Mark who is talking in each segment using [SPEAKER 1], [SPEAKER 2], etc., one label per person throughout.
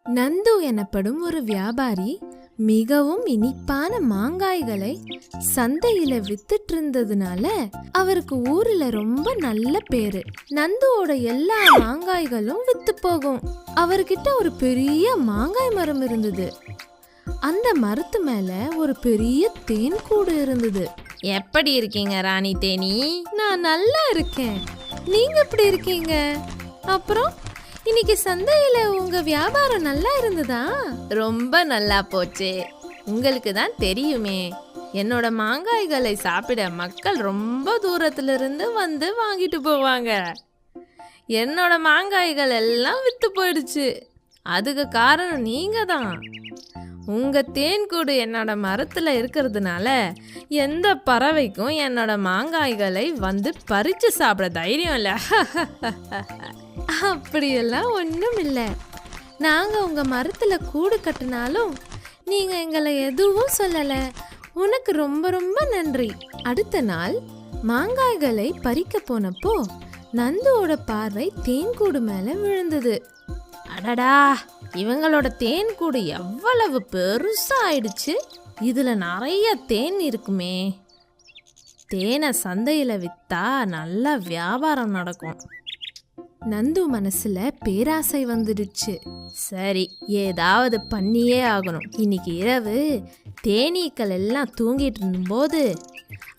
[SPEAKER 1] நந்து எனப்படும் ஒரு வியாபாரி மிகவும் இனிப்பான மாங்காய்களை சந்தையில வித்துட்டு இருந்ததுனால அவருக்கு ஊர்ல ரொம்ப நல்ல பேரு. நந்துவோட எல்லா மாங்காய்களும் வித்து போகும். அவர்கிட்ட ஒரு பெரிய மாங்காய் மரம் இருந்தது. அந்த மரத்து மேல ஒரு பெரிய தேன் கூடு இருந்தது.
[SPEAKER 2] எப்படி இருக்கீங்க ராணி தேனி?
[SPEAKER 1] நான் நல்லா இருக்கேன். நீங்க எப்படி இருக்கீங்க? அப்புறம் இன்னைக்கு சந்தையில உங்க வியாபாரம் நல்லா இருந்ததா?
[SPEAKER 2] ரொம்ப நல்லா போச்சு. உங்களுக்கு தான் தெரியுமே, என்னோட மாங்காய்களை சாப்பிட மக்கள் ரொம்ப தூரத்துல இருந்து வந்து வாங்கிட்டு போவாங்க. என்னோட மாங்காய்கள் எல்லாம் வித்து போயிடுச்சு. அதுக்கு காரணம் நீங்க தான். உங்க தேன்கூடு என்னோட மரத்துல இருக்கிறதுனால எந்த பறவைக்கும் என்னோட மாங்காய்களை வந்து பறிச்சு சாப்பிட தைரியம் இல்லை.
[SPEAKER 1] அப்படியெல்லாம் ஒன்றும் இல்லை. நாங்கள் உங்கள் மரத்தில் கூடு கட்டினாலும் நீங்கள் எங்களை எதுவும் சொல்லலை. உனக்கு ரொம்ப ரொம்ப நன்றி. அடுத்த நாள் மாங்காய்களை பறிக்க போனப்போ நந்துவோட பார்வை தேன்கூடு மேலே விழுந்தது.
[SPEAKER 2] அடடா, இவங்களோட தேன்கூடு எவ்வளவு பெருசா ஆயிடுச்சு. இதுல நிறைய தேன் இருக்குமே. தேனை சந்தையில வித்தா நல்ல வியாபாரம் நடக்கும்.
[SPEAKER 1] நந்து மனசுல பேராசை வந்துடுச்சு.
[SPEAKER 2] சரி, ஏதாவது பண்ணியே ஆகணும். இன்னைக்கு இரவு தேனீக்கள் எல்லாம் தூங்கிட்டு இருந்தபோது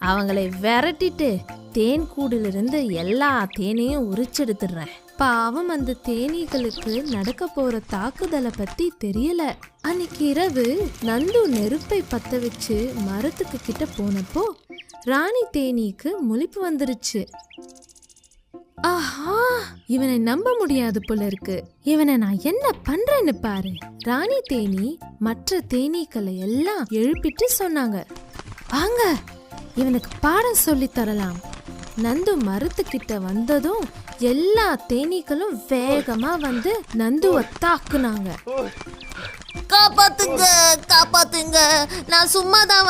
[SPEAKER 2] அவங்களை விரட்டிட்டு தேன் கூடிலிருந்து எல்லா தேனையும் உரிச்செடுத்துடுறேன்.
[SPEAKER 1] பாவம், அந்த தேனீகளுக்கு நடக்க போற தாக்குதலை பத்தி தெரியல. அன்னைக்கு இரவு நந்து நெருப்பை பத்த வச்சு மரத்துக்கு கிட்ட போனப்போ ராணி தேனீக்கு முழிப்பு வந்துருச்சு. ஆஹா, இவனை நம்ப முடியாது போல இருக்கு. இவனை நான் என்ன பண்றேன்னு பாரு. ராணி தேனி மற்ற தேனீக்களை எல்லாம் எழுப்பிட்டு சொன்னாங்க, வாங்க இவனுக்கு பாடம் சொல்லி தரலாம். நந்து மரத்துக்கிட்ட வந்ததும் எல்லா தேனீக்களும் வேகமா வந்து நந்துவை தாக்குனாங்க.
[SPEAKER 2] காப்பாத்துங்க, காப்பாத்துங்க, நான் சும்மா தான்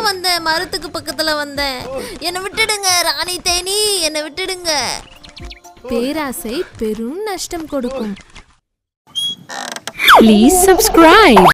[SPEAKER 2] வந்தேன், மரத்துக்கு பக்கத்துல வந்தேன், என்னை விட்டுடுங்க ராணி தேனி, என்னை விட்டுடுங்க.
[SPEAKER 1] பேராசை பெரும் நஷ்டம் கொடுக்கும்.
[SPEAKER 3] Please subscribe.